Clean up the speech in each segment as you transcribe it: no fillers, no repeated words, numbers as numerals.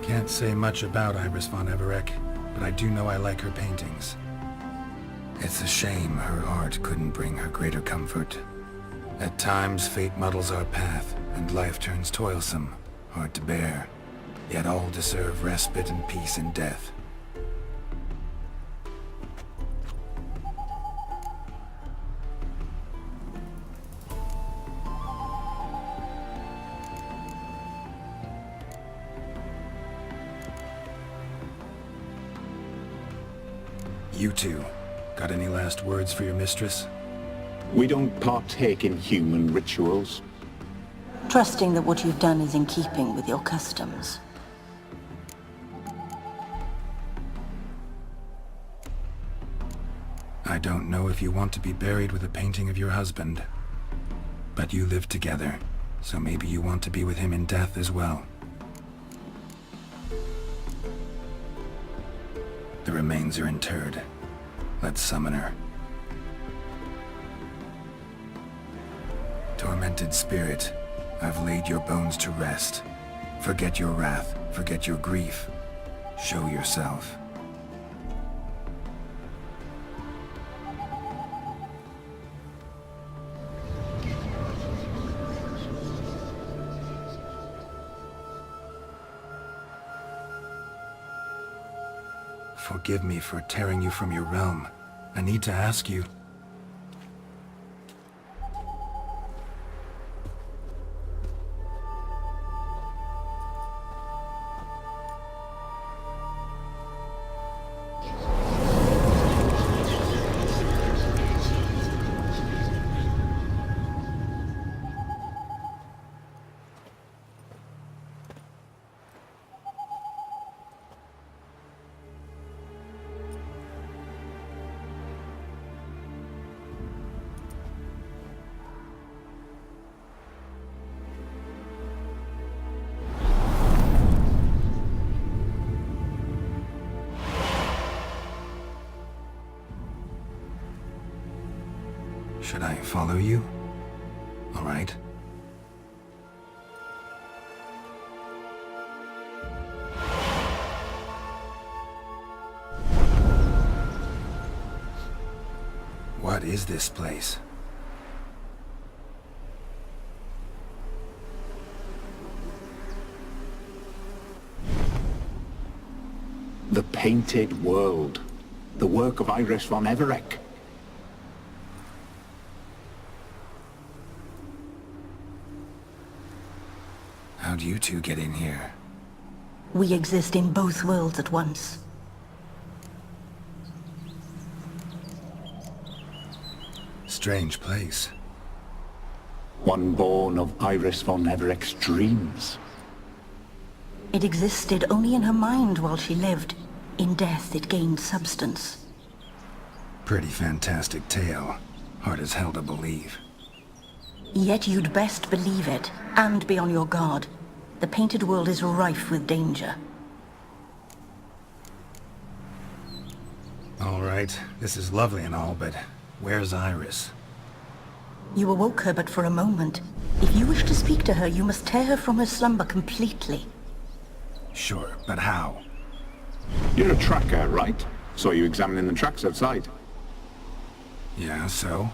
Can't say much about Iris von Everec, but I do know I like her paintings. It's a shame her art couldn't bring her greater comfort. At times, fate muddles our path, and life turns toilsome, hard to bear. Yet all deserve respite and peace in death. You two, got any last words for your mistress? We don't partake in human rituals. Trusting that what you've done is in keeping with your customs. I don't know if you want to be buried with a painting of your husband, but you live together, so maybe you want to be with him in death as well. The remains are interred. Let's summon her. Tormented spirit, I've laid your bones to rest. Forget your wrath, forget your grief. Show yourself. Forgive me for tearing you from your realm. I need to ask you. Should I follow you? All right. What is this place? The Painted World. The work of Iris von Everec. How'd you two get in here? We exist in both worlds at once. Strange place. One born of Iris von Everec's dreams. It existed only in her mind while she lived. In death, it gained substance. Pretty fantastic tale. Hard as hell to believe. Yet you'd best believe it, and be on your guard. The Painted World is rife with danger. All right, this is lovely and all, but where's Iris? You awoke her but for a moment. If you wish to speak to her, you must tear her from her slumber completely. Sure, but how? You're a tracker, right? Saw you examining the tracks outside. Yeah, so?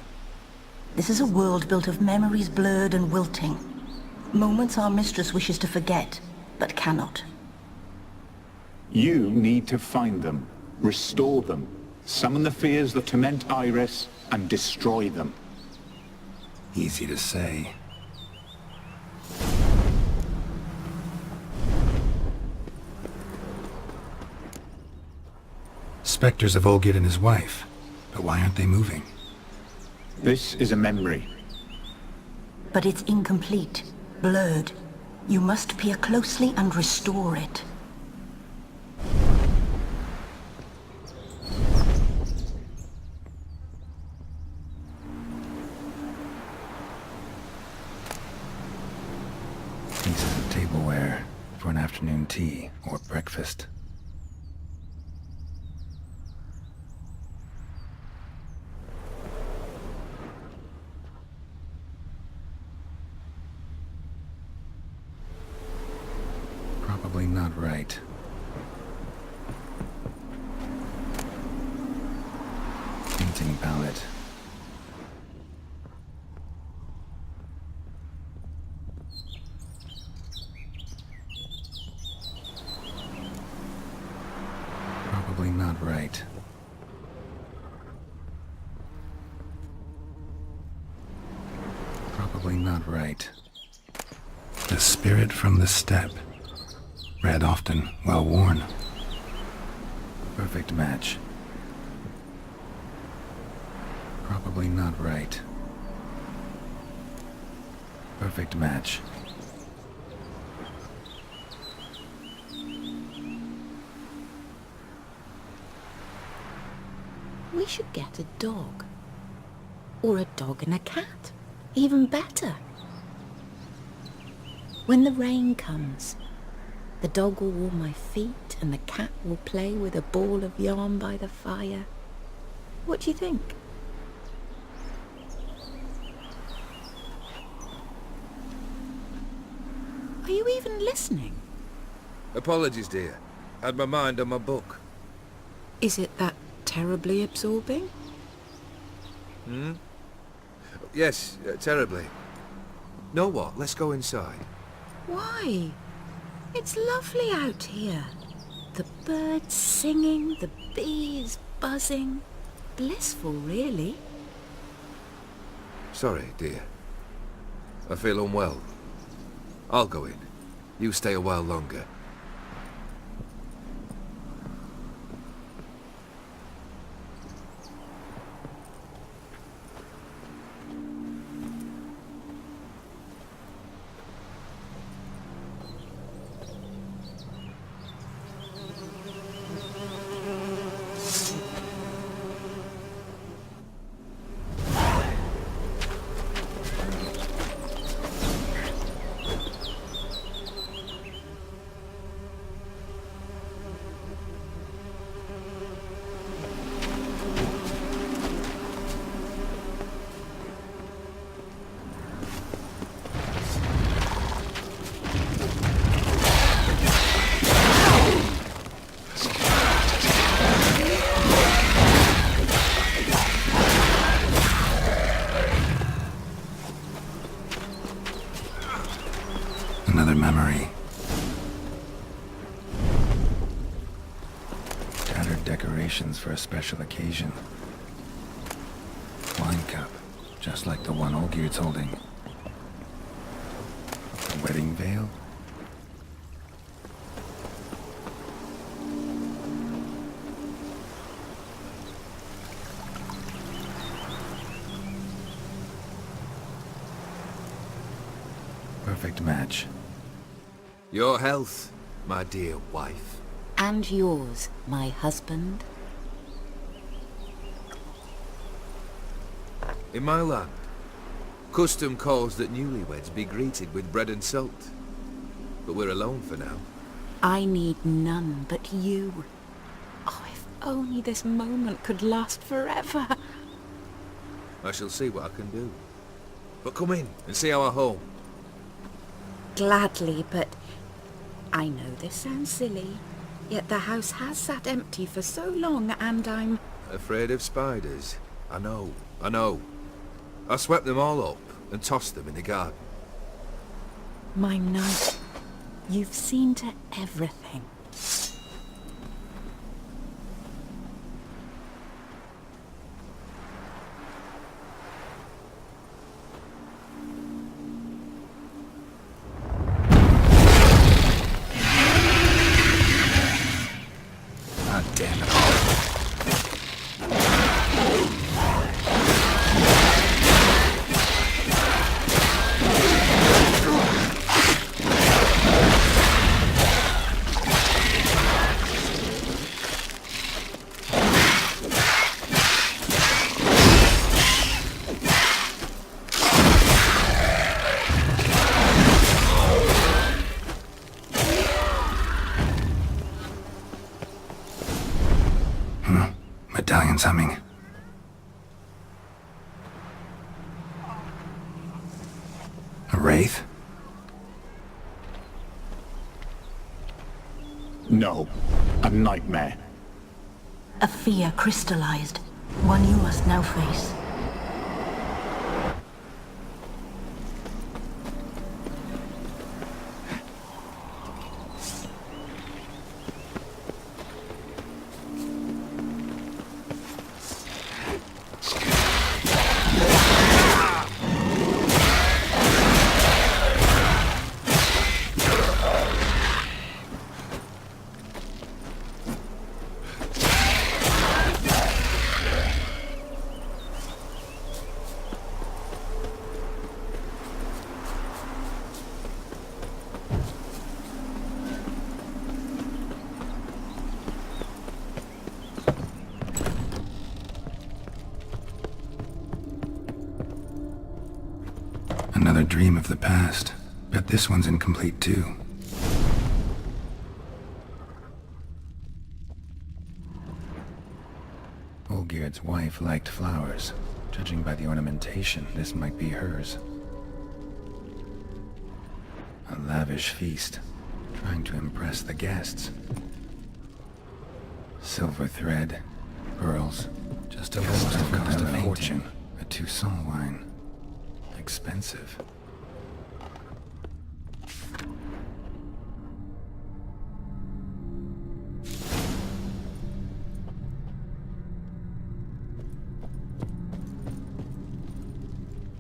This is a world built of memories blurred and wilting. Moments our mistress wishes to forget, but cannot. You need to find them, restore them, summon the fears that torment Iris, and destroy them. Easy to say. Spectres of Olgid and his wife, but why aren't they moving? This is a memory. But it's incomplete, blurred. You must peer closely and restore it. Pieces of tableware for an afternoon tea or breakfast. Probably not right. Painting palette. Probably not right. Probably not right. The spirit from the steppe. Red often, well worn. Perfect match. Probably not right. Perfect match. We should get a dog. Or a dog and a cat. Even better. When the rain comes, the dog will warm my feet and the cat will play with a ball of yarn by the fire. What do you think? Are you even listening? Apologies, dear. Had my mind on my book. Is it that terribly absorbing? Yes, terribly. Know what? Let's go inside. Why? It's lovely out here. The birds singing, the bees buzzing. Blissful, really. Sorry, dear. I feel unwell. I'll go in. You stay a while longer. Another memory. Tattered decorations for a special occasion. Wine cup, just like the one Olgierd's holding. A wedding veil. Perfect match. Your health, my dear wife. And yours, my husband. In my land, custom calls that newlyweds be greeted with bread and salt. But we're alone for now. I need none but you. Oh, if only this moment could last forever. I shall see what I can do. But come in and see our home. Gladly, but I know this sounds silly, yet the house has sat empty for so long and I'm... Afraid of spiders? I know, I know. I swept them all up and tossed them in the garden. My knight, you've seen to everything. Ah, damn it. Medallion's humming. A wraith? No. A nightmare. A fear crystallized, one you must now face. Another dream of the past. Bet this one's incomplete too. Olgierd's wife liked flowers. Judging by the ornamentation, this might be hers. A lavish feast, trying to impress the guests. Silver thread, pearls, just a little to cost a fortune. A Toussaint wine. Expensive.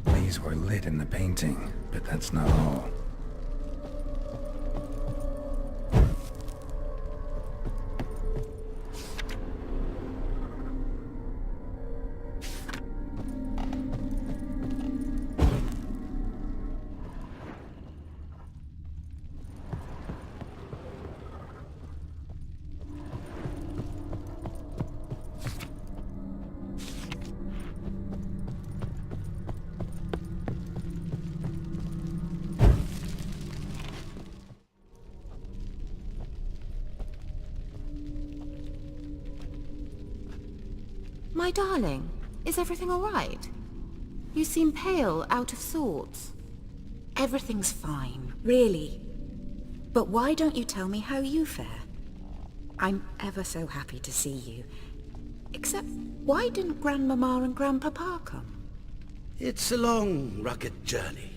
These were lit in the painting, but that's not all. My darling, is everything all right? You seem pale, out of sorts. Everything's fine, really. But why don't you tell me how you fare? I'm ever so happy to see you. Except, why didn't Grandmama and Grandpapa come? It's a long, rugged journey.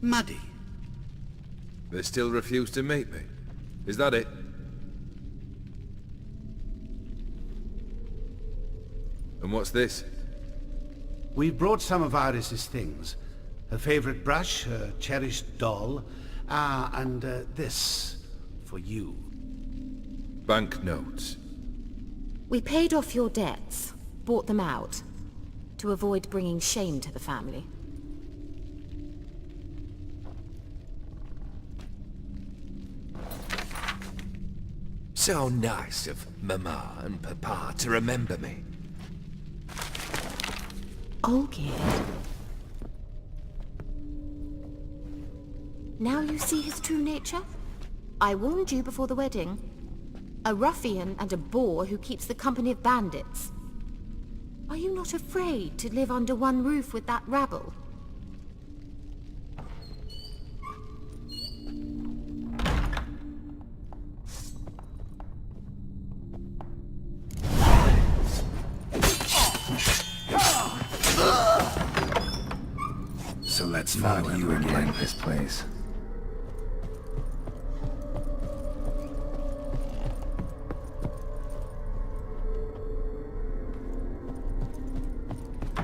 Muddy. They still refuse to meet me. Is that it? And what's this? We brought some of Iris's things. Her favorite brush, her cherished doll, and this for you. Banknotes. We paid off your debts, bought them out, to avoid bringing shame to the family. So nice of Mama and Papa to remember me. Olgierd. Now you see his true nature? I warned you before the wedding. A ruffian and a boor who keeps the company of bandits. Are you not afraid to live under one roof with that rabble? So let's follow you again. Like this place.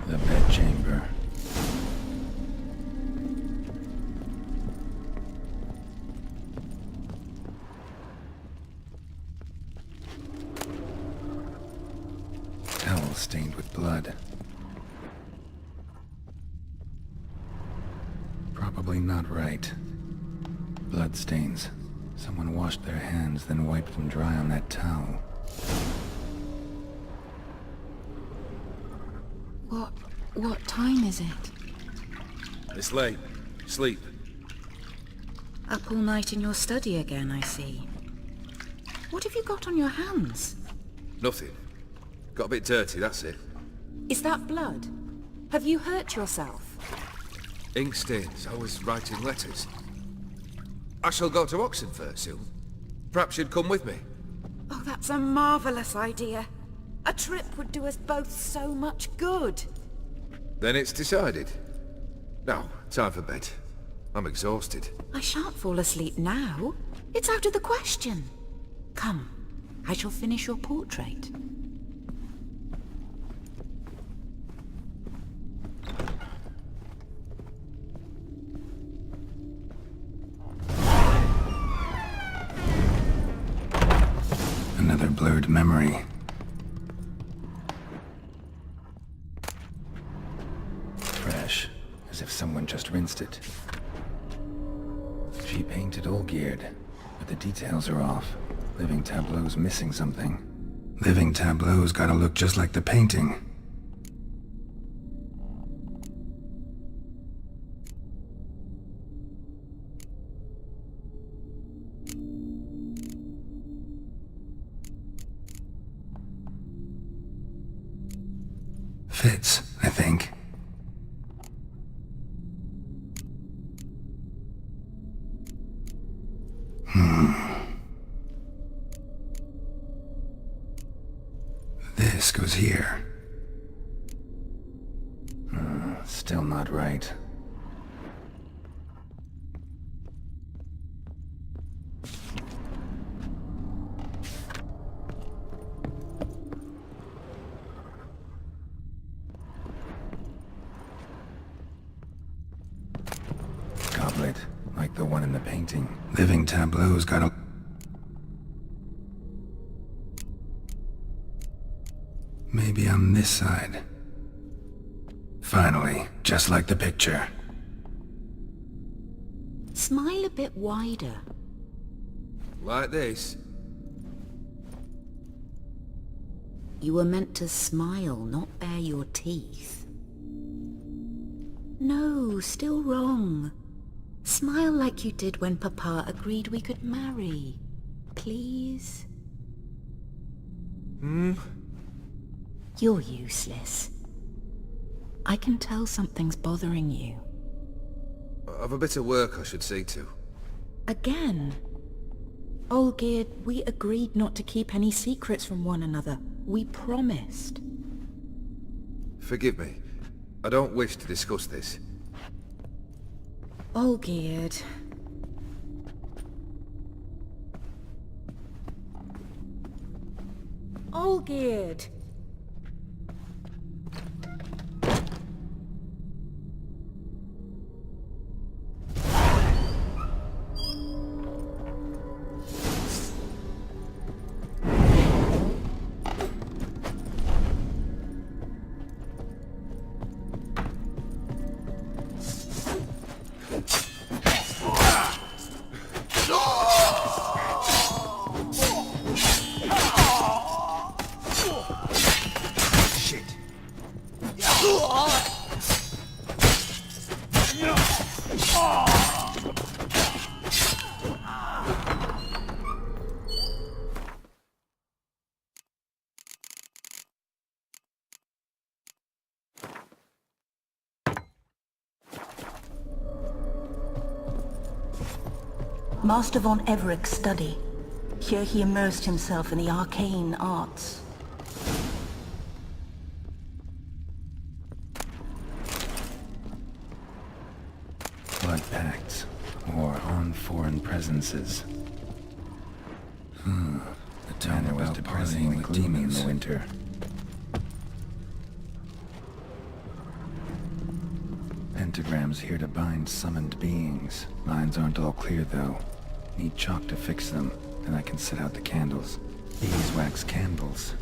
The bedchamber. Towel stained with blood. Probably not right. Blood stains. Someone washed their hands, then wiped them dry on that towel. What time is it? It's late. Sleep. Up all night in your study again, I see. What have you got on your hands? Nothing. Got a bit dirty, that's it. Is that blood? Have you hurt yourself? Ink stains. I was writing letters. I shall go to Oxenfurt soon. Perhaps you'd come with me. Oh, that's a marvelous idea. A trip would do us both so much good. Then it's decided. Now, time for bed. I'm exhausted. I shan't fall asleep now. It's out of the question. Come, I shall finish your portrait. Another blurred memory. Fresh, as if someone just rinsed it. She painted all geared, but the details are off. Living Tableau's missing something. Living Tableau's gotta look just like the painting. Fits, I think. This goes here. Still not right. Goblet, like the one in the painting. Living Tableau's got a... Maybe on this side. Finally, just like the picture. Smile a bit wider. Like this? You were meant to smile, not bare your teeth. No, still wrong. Smile like you did when Papa agreed we could marry. Please? You're useless. I can tell something's bothering you. I've a bit of work I should see to. Again? Olgierd, we agreed not to keep any secrets from one another. We promised. Forgive me. I don't wish to discuss this. Olgierd. Olgierd! Master von Everett's study. Here he immersed himself in the arcane arts. Blood pacts, or on foreign presences. The town was depressingly gloomy in the winter. Pentagrams here to bind summoned beings. Lines aren't all clear though. Need chalk to fix them, then I can set out the candles. Beeswax candles.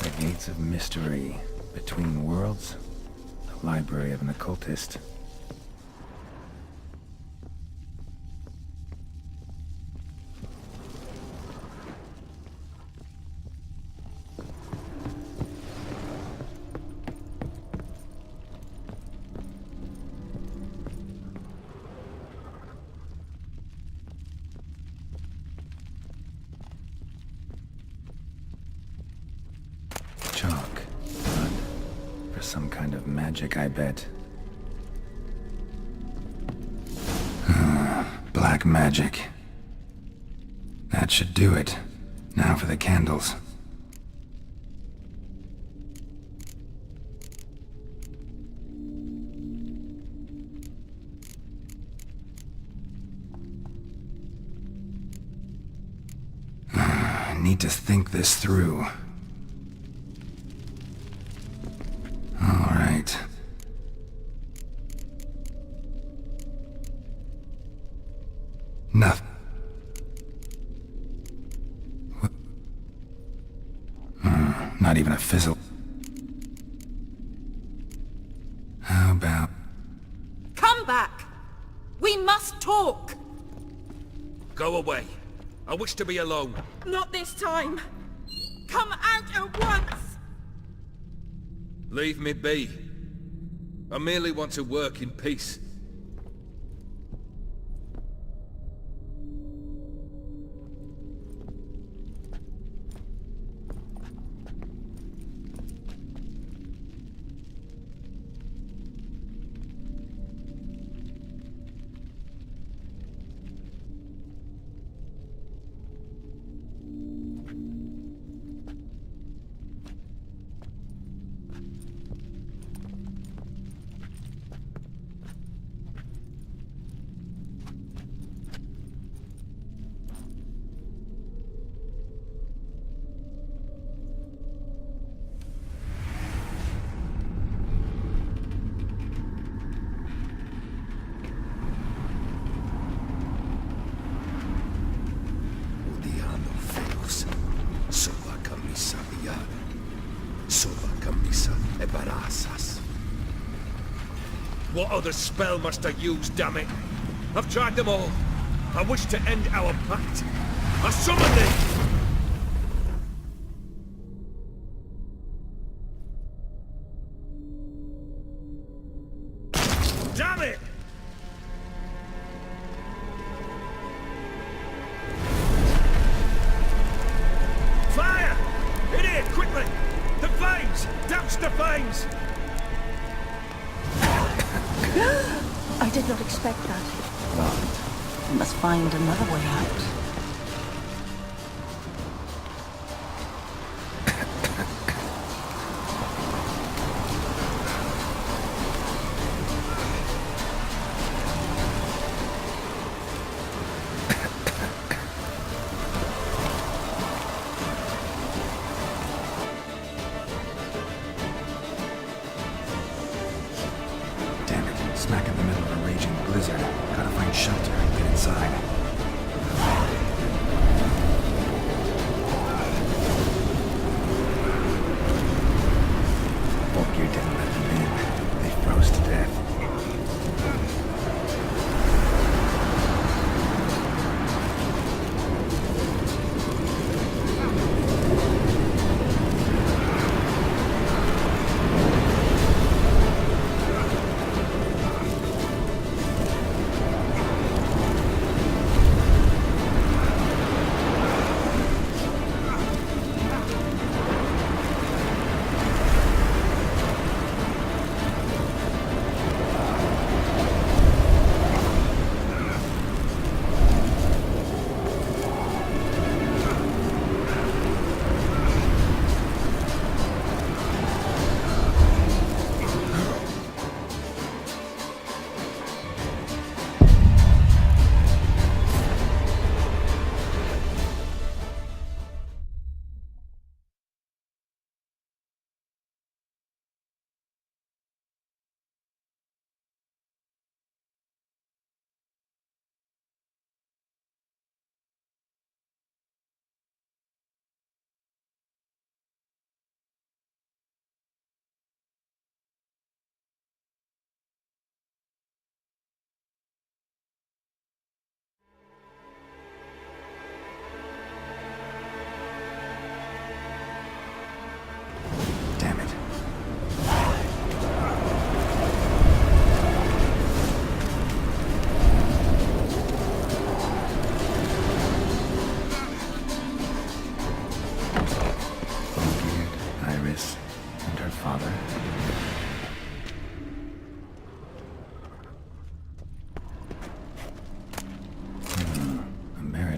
The gates of mystery, between worlds, the library of an occultist. kind of magic, I bet. Black magic. That should do it. Now for the candles. I need to think this through. All right. Nothing. Not even a fizzle. How about... Come back! We must talk! Go away. I wish to be alone. Not this time! Come out at once! Leave me be. I merely want to work in peace. What other spell must I use, damn it? I've tried them all. I wish to end our pact. I summon thee! Damn it! Fire! In here, quickly! The flames! Douse the flames! I did not expect that. We must find another way out. Damn it, smack in the middle of a raging blizzard. Gotta find shelter and get inside. Volgear didn't let them in. They froze to death.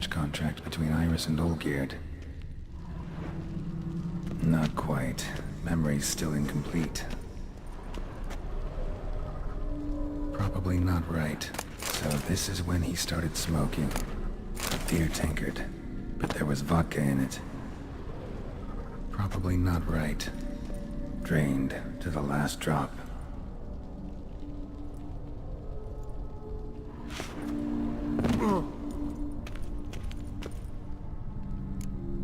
research contract between Iris and Olgierd. Not quite. Memory's still incomplete. Probably not right. So this is when he started smoking. A beer tankard. But there was vodka in it. Probably not right. Drained to the last drop.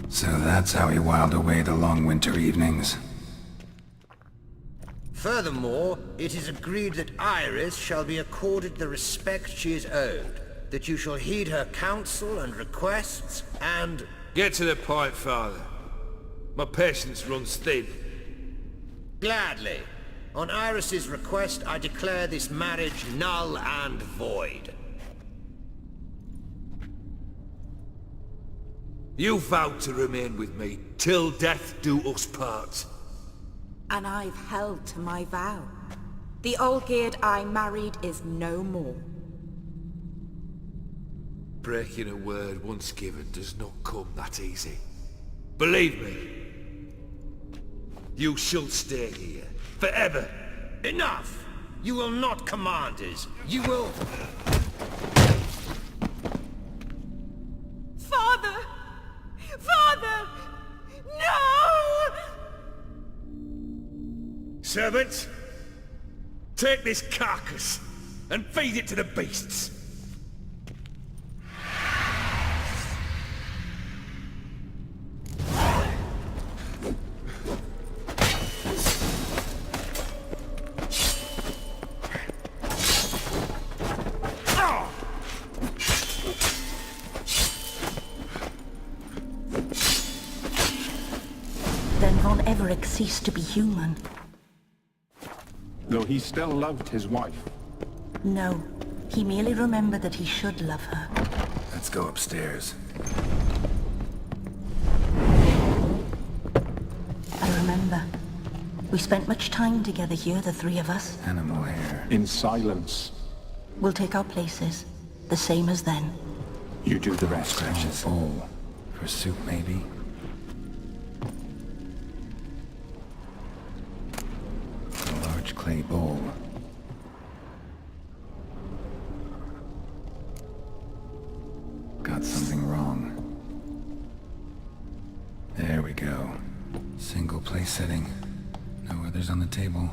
So that's how he whiled away the long winter evenings. Furthermore, it is agreed that Iris shall be accorded the respect she is owed, that you shall heed her counsel and requests, and... Get to the point, Father. My patience runs thin. Gladly. On Iris's request, I declare this marriage null and void. You vowed to remain with me till death do us part. And I've held to my vow. The Olgierd I married is no more. Breaking a word once given does not come that easy. Believe me. You shall stay here. Forever. Enough! You will not command us. You will... Father! Father! No! Servants, take this carcass and feed it to the beasts. Then Von Everec ceased to be human. Though he still loved his wife. No, he merely remembered that he should love her. Let's go upstairs. I remember. We spent much time together here, the three of us. Animal hair. In silence. We'll take our places, the same as then. You do the rest. Scratch his bowl. For soup, maybe? A large clay bowl. Got something wrong. There we go. Single place setting. No others on the table.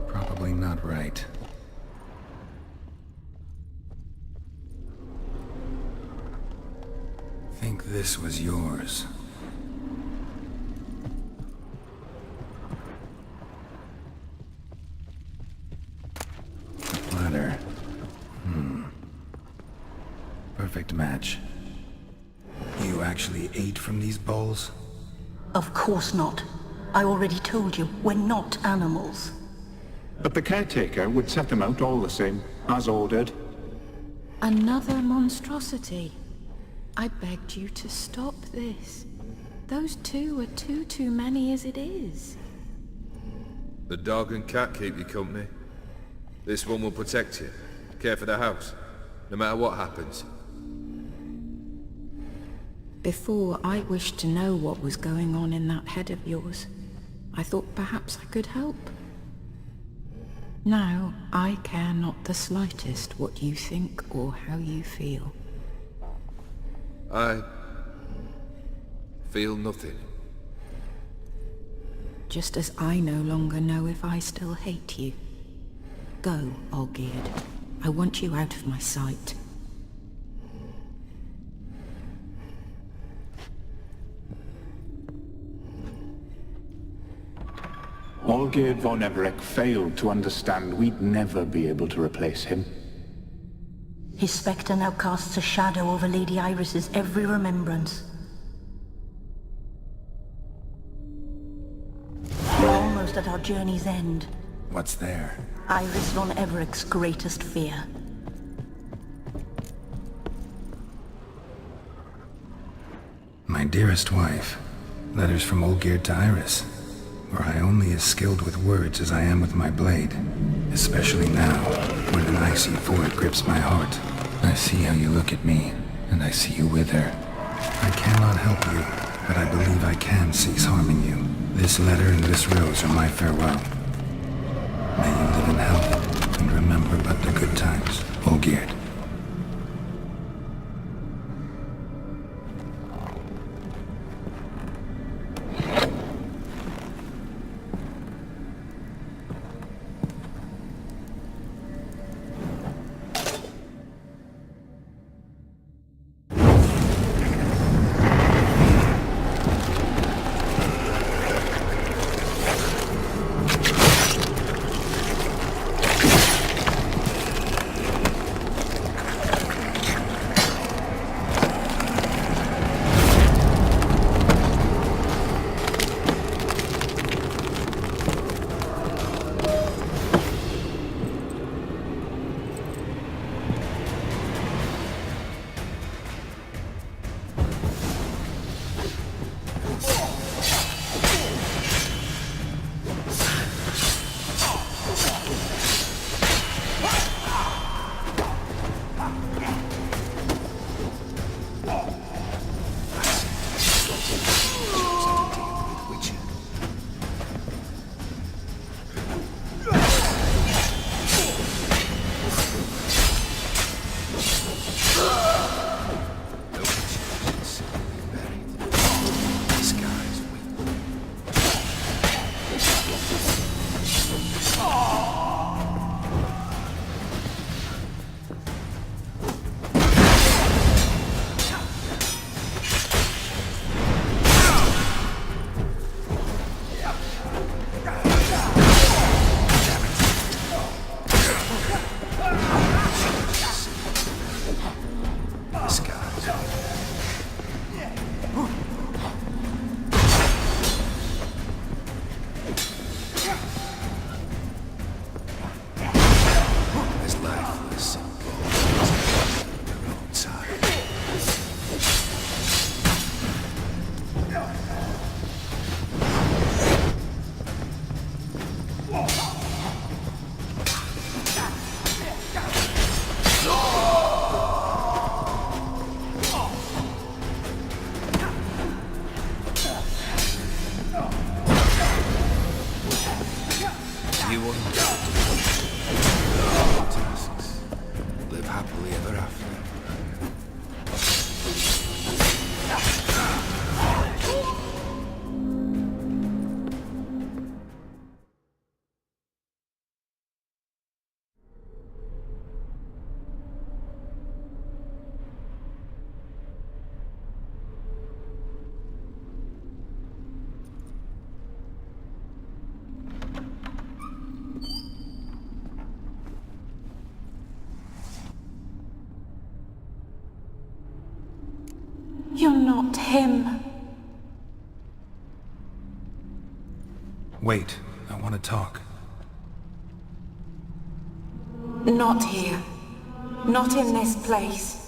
Probably not right. Think this was yours. The platter. Perfect match. You actually ate from these bowls? Of course not. I already told you, we're not animals. But the caretaker would set them out all the same, as ordered. Another monstrosity. I begged you to stop this. Those two are too many as it is. The dog and cat keep you company. This one will protect you, care for the house, no matter what happens. Before, I wished to know what was going on in that head of yours. I thought perhaps I could help. Now, I care not the slightest what you think or how you feel. I feel nothing. Just as I no longer know if I still hate you. Go, Olgierd. I want you out of my sight. Olgierd von Everec failed to understand we'd never be able to replace him. His spectre now casts a shadow over Lady Iris's every remembrance. We're almost at our journey's end. What's there? Iris von Everec's greatest fear. My dearest wife. Letters from Olgierd to Iris. or I only as skilled with words as I am with my blade. Especially now, when an icy void grips my heart. I see how you look at me, and I see you wither. I cannot help you, but I believe I can cease harming you. This letter and this rose are my farewell. May you live in health, and remember but the good times, Olgierd. You're not him. Wait, I want to talk. Not here. Not in this place.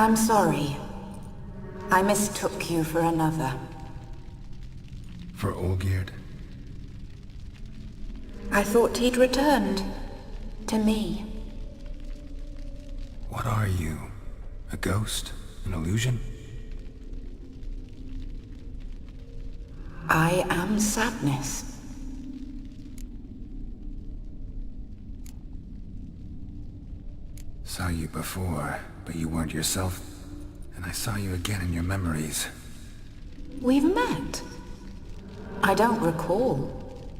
I'm sorry. I mistook you for another. For Olgierd? I thought he'd returned. To me. What are you? A ghost? An illusion? I am sadness. Saw you before, but you weren't yourself. And I saw you again in your memories. We've met. I don't recall.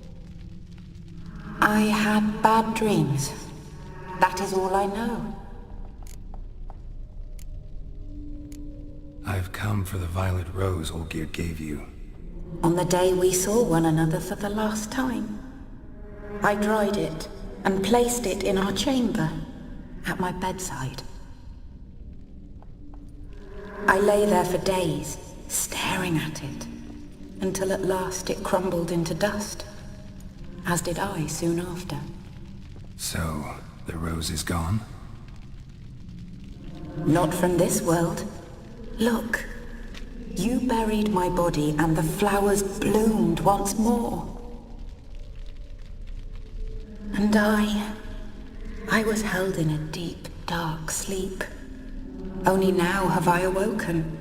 I had bad dreams. That is all I know. I've come for the violet rose Olgierd gave you. On the day we saw one another for the last time, I dried it and placed it in our chamber. at my bedside. I lay there for days, staring at it, until at last it crumbled into dust, as did I soon after. So, the rose is gone? Not from this world. Look, you buried my body and the flowers bloomed once more. And I was held in a deep, dark sleep. Only now have I awoken,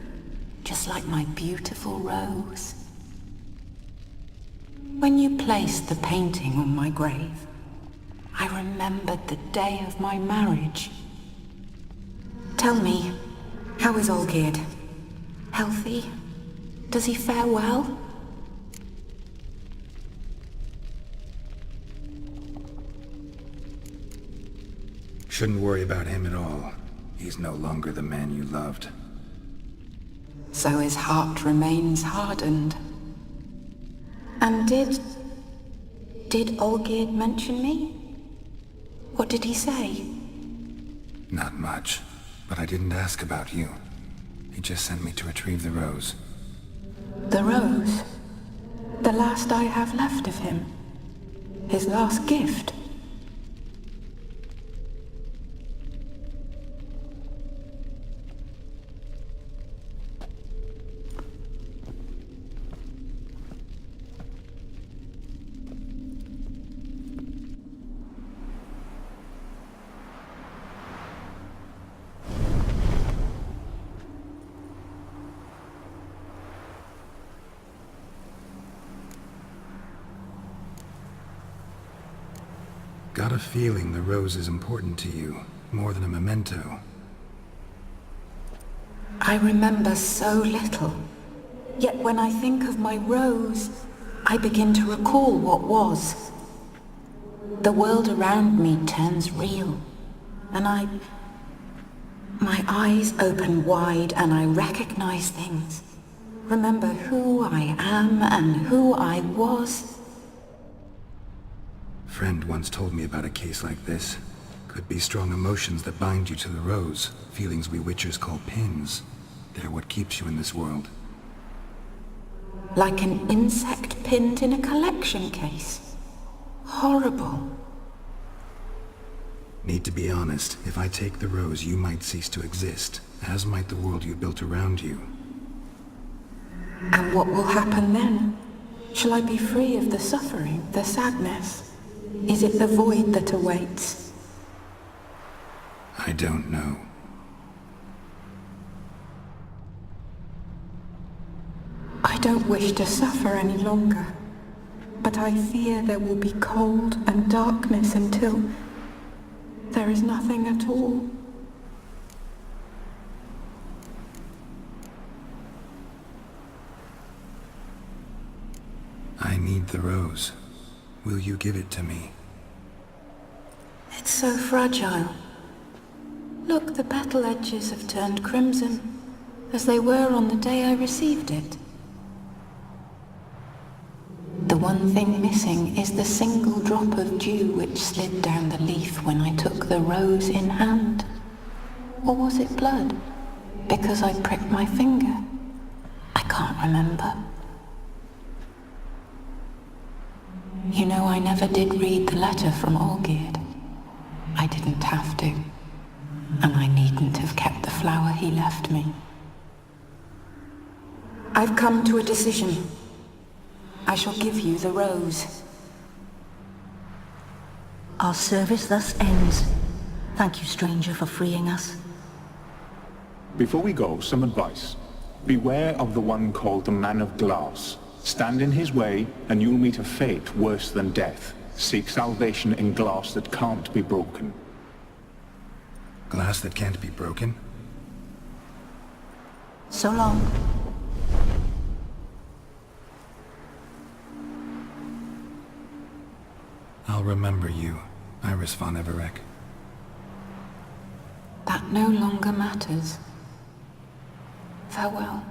just like my beautiful rose. When you placed the painting on my grave, I remembered the day of my marriage. Tell me, how is Olgierd? Healthy? Does he fare well? Shouldn't worry about him at all. He's no longer the man you loved. So his heart remains hardened. And did Olgierd mention me? What did he say? Not much, but I didn't ask about you. He just sent me to retrieve the rose. The rose? The last I have left of him? His last gift? Got a feeling the rose is important to you, more than a memento. I remember so little. Yet when I think of my rose, I begin to recall what was. The world around me turns real, and my eyes open wide and I recognize things. Remember who I am and who I was. Friend once told me about a case like this. Could be strong emotions that bind you to the rose, feelings we witchers call pins. They're what keeps you in this world. Like an insect pinned in a collection case. Horrible. Need to be honest, if I take the rose, you might cease to exist, as might the world you built around you. And what will happen then? Shall I be free of the suffering, the sadness? Is it the void that awaits? I don't know. I don't wish to suffer any longer, but I fear there will be cold and darkness until there is nothing at all. I need the rose. Will you give it to me? It's so fragile. Look, the petal edges have turned crimson, as they were on the day I received it. The one thing missing is the single drop of dew which slid down the leaf when I took the rose in hand. Or was it blood? Because I pricked my finger? I can't remember. You know, I never did read the letter from Olgierd. I didn't have to. And I needn't have kept the flower he left me. I've come to a decision. I shall give you the rose. Our service thus ends. Thank you, stranger, for freeing us. Before we go, some advice. Beware of the one called the Man of Glass. Stand in his way, and you'll meet a fate worse than death. Seek salvation in glass that can't be broken. Glass that can't be broken? So long. I'll remember you, Iris von Everec. That no longer matters. Farewell.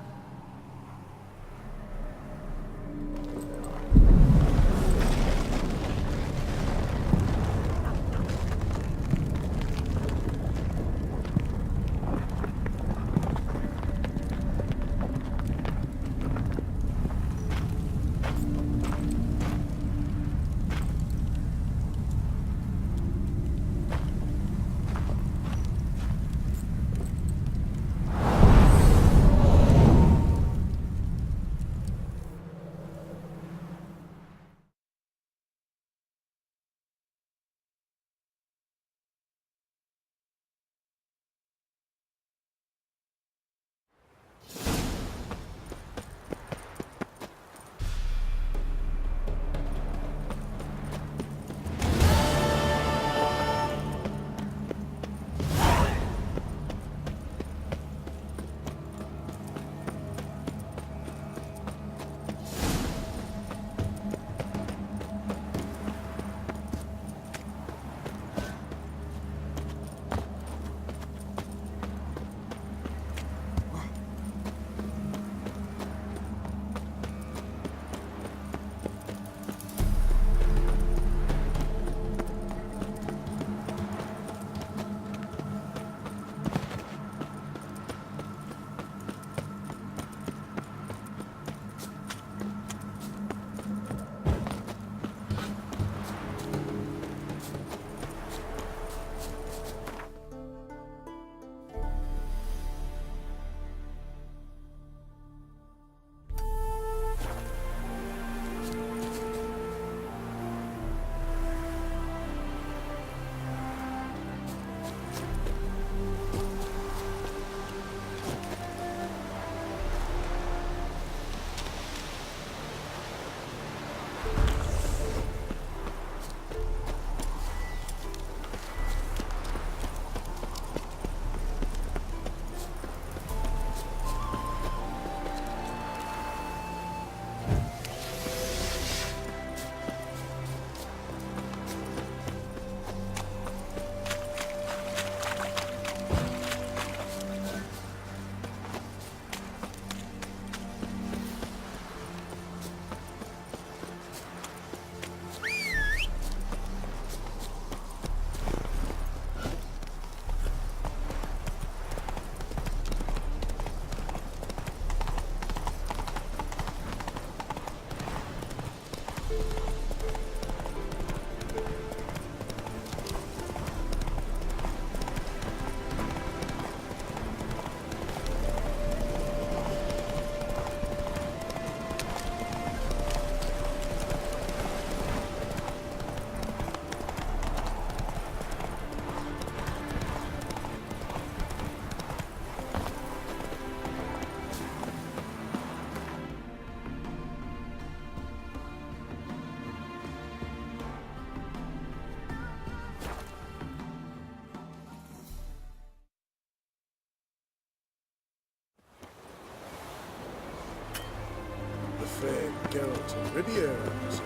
to Riviera's.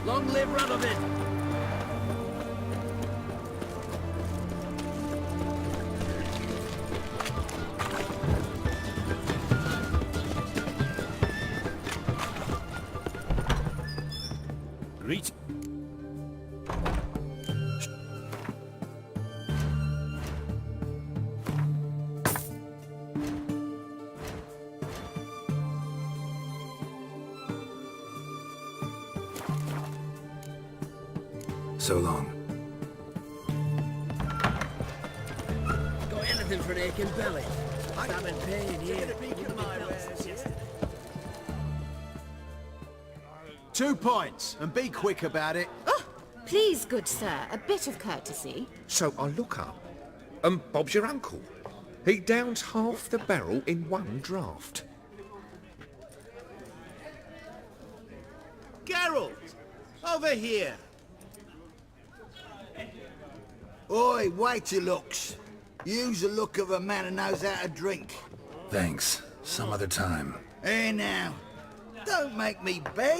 Long live Radovid! Greet. So long. Got anything for an aching belly? I'm in pain here. 2 points, and be quick about it. Oh, please, good sir, a bit of courtesy. So I look up, and Bob's your uncle. He downs half the barrel in one draught. Geralt! Over here! Oi, wait your looks. Use the look of a man who knows how to drink. Thanks. Some other time. Here now. Don't make me beg.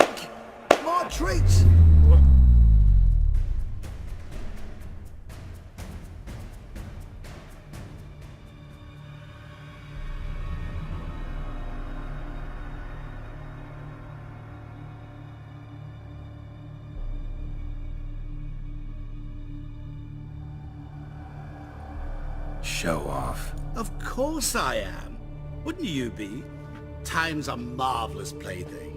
My treats. Show off. Of course I am. Wouldn't you be? Time's a marvelous plaything.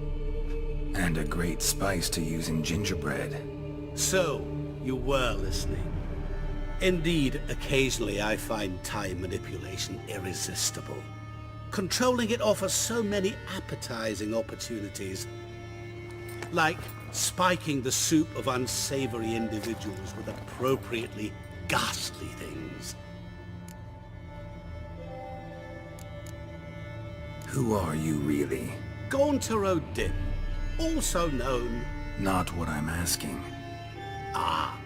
And a great spice to use in gingerbread. So, you were listening. Indeed, occasionally I find time manipulation irresistible. Controlling it offers so many appetizing opportunities. Like spiking the soup of unsavory individuals with appropriately ghastly things. Who are you really? Gaunter O'Dim, also known... Not what I'm asking. Ah,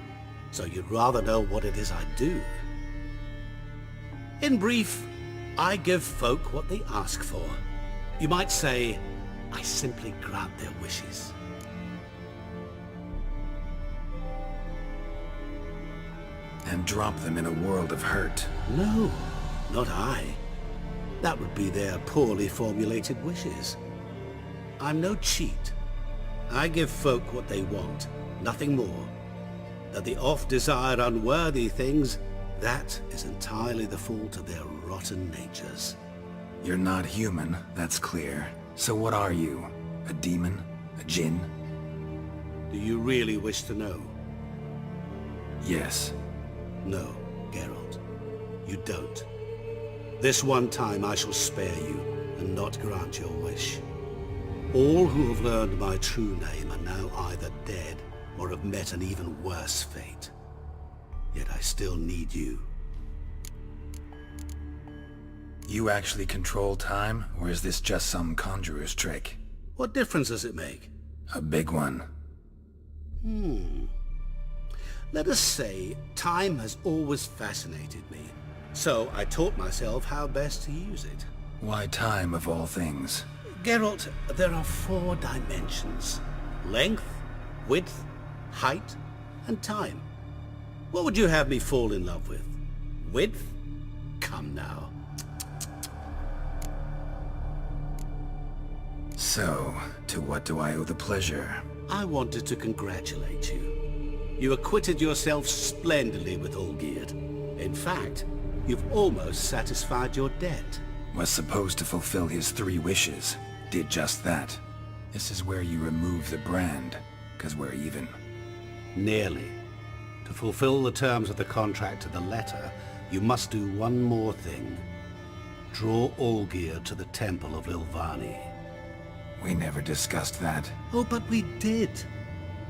so you'd rather know what it is I do. In brief, I give folk what they ask for. You might say, I simply grant their wishes. And drop them in a world of hurt. No, not I. That would be their poorly formulated wishes. I'm no cheat. I give folk what they want, nothing more. That the oft-desired unworthy things, that is entirely the fault of their rotten natures. You're not human, that's clear. So what are you? A demon? A djinn? Do you really wish to know? Yes. No, Geralt. You don't. This one time I shall spare you, and not grant your wish. All who have learned my true name are now either dead, or have met an even worse fate. Yet I still need you. You actually control time, or is this just some conjurer's trick? What difference does it make? A big one. Let us say, time has always fascinated me. So I taught myself how best to use it. Why time of all things? Geralt, there are 4 dimensions. Length, width, height, and time. What would you have me fall in love with? Width? Come now. So, to what do I owe the pleasure? I wanted to congratulate you. You acquitted yourself splendidly with Olgierd. In fact, you've almost satisfied your debt. Was supposed to fulfill his 3 wishes. Did just that. This is where you remove the brand, 'cause we're even. Nearly. To fulfill the terms of the contract to the letter, you must do one more thing. Draw Olgierd to the Temple of Ilvani. We never discussed that. Oh, but we did.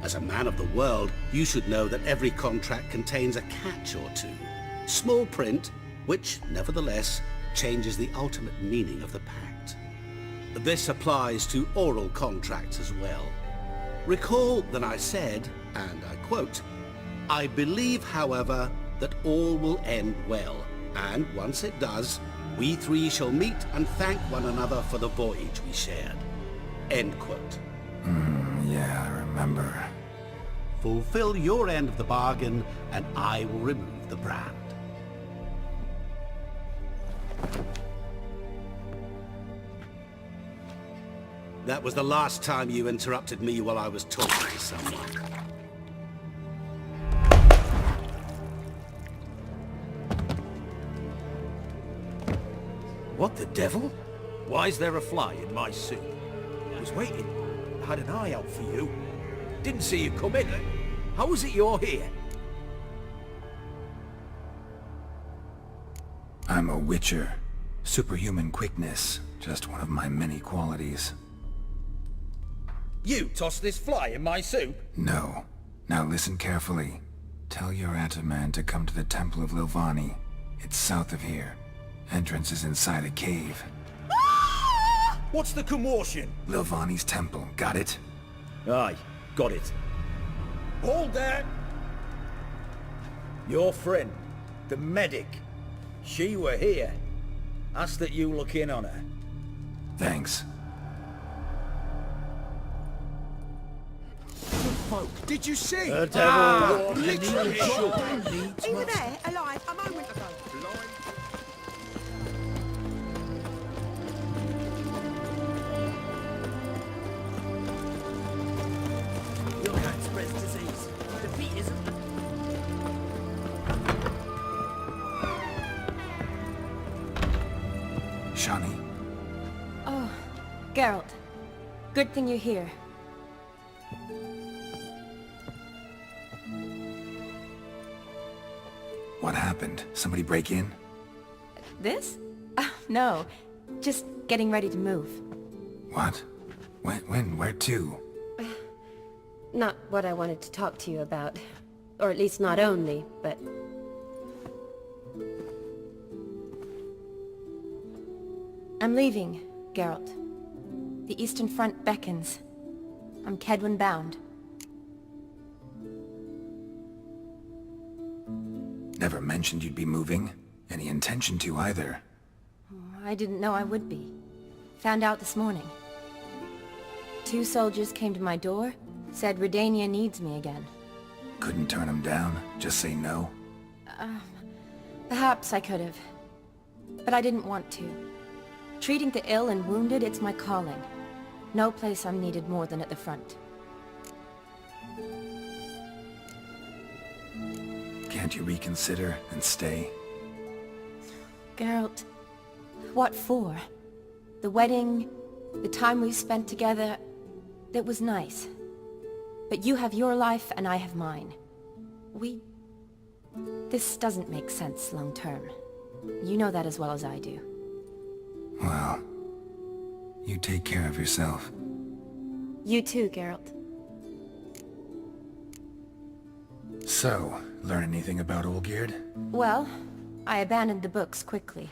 As a man of the world, you should know that every contract contains a catch or two. Small print, which, nevertheless, changes the ultimate meaning of the pact. This applies to oral contracts as well. Recall that I said, and I quote, "I believe, however, that all will end well, and once it does, we 3 shall meet and thank one another for the voyage we shared." End quote. Yeah, I remember. Fulfill your end of the bargain, and I will remove the brand. That was the last time you interrupted me while I was talking to someone. What the devil? Why is there a fly in my soup? I was waiting. Had an eye out for you. Didn't see you come in. How is it you're here? I'm a witcher. Superhuman quickness. Just one of my many qualities. You tossed this fly in my soup? No. Now listen carefully. Tell your Ataman to come to the Temple of Lilvani. It's south of here. Entrance is inside a cave. What's the commotion? Lilvani's temple, got it? Aye, got it. Hold there! Your friend, the medic, she were here. Ask that you look in on her. Thanks. Folk, did you see? The devil! Literally shot. He was there, alive, a moment ago. You're going to spread disease. Defeat isn't... Shani, Oh, Geralt. Good thing you're here. what happened? Somebody break in? This? No. Just getting ready to move. What? When? Where to? Not what I wanted to talk to you about. Or at least not only, but... I'm leaving, Geralt. The Eastern Front beckons. I'm Kedwin bound. Never mentioned you'd be moving. Any intention to either. I didn't know I would be. Found out this morning. 2 soldiers came to my door, said Redania needs me again. Couldn't turn him down? Just say no? Perhaps I could have. But I didn't want to. Treating the ill and wounded, it's my calling. No place I'm needed more than at the front. Can't you reconsider and stay? Geralt, what for? The wedding, the time we spent together, it was nice. But you have your life and I have mine. This doesn't make sense long term. You know that as well as I do. Well, you take care of yourself. You too, Geralt. So, learn anything about Olgierd? Well, I abandoned the books quickly.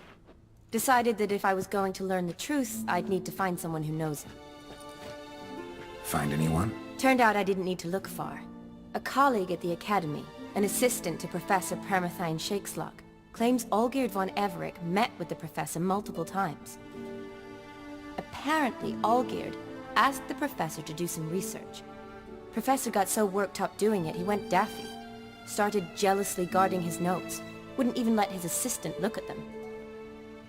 Decided that if I was going to learn the truth, I'd need to find someone who knows him. Find anyone? Turned out I didn't need to look far. A colleague at the Academy, an assistant to Professor Permathine Shakeslog, claims Olgierd von Everec met with the professor multiple times. Apparently, Olgierd asked the professor to do some research. Professor got so worked up doing it, he went daffy. Started jealously guarding his notes. Wouldn't even let his assistant look at them.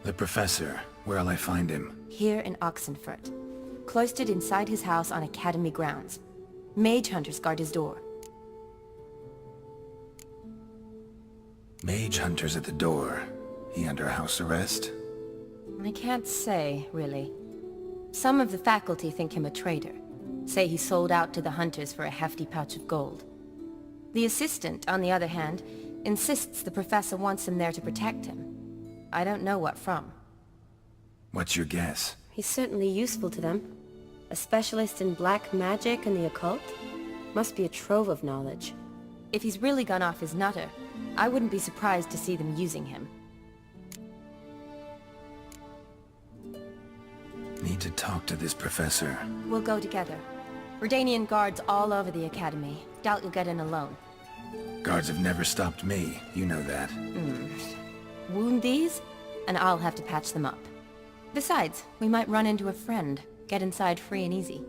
The professor. Where'll I find him? Here in Oxenfurt. Cloistered inside his house on Academy grounds. Mage hunters guard his door. Mage hunters at the door. He under house arrest? I can't say, really. Some of the faculty think him a traitor. Say he sold out to the hunters for a hefty pouch of gold. The assistant, on the other hand, insists the professor wants him there to protect him. I don't know what from. What's your guess? He's certainly useful to them. A specialist in black magic and the occult? Must be a trove of knowledge. If he's really gone off his nutter, I wouldn't be surprised to see them using him. Need to talk to this professor. We'll go together. Redanian guards all over the Academy. Doubt you'll get in alone. Guards have never stopped me. You know that. Wound these, and I'll have to patch them up. Besides, we might run into a friend. Get inside free and easy.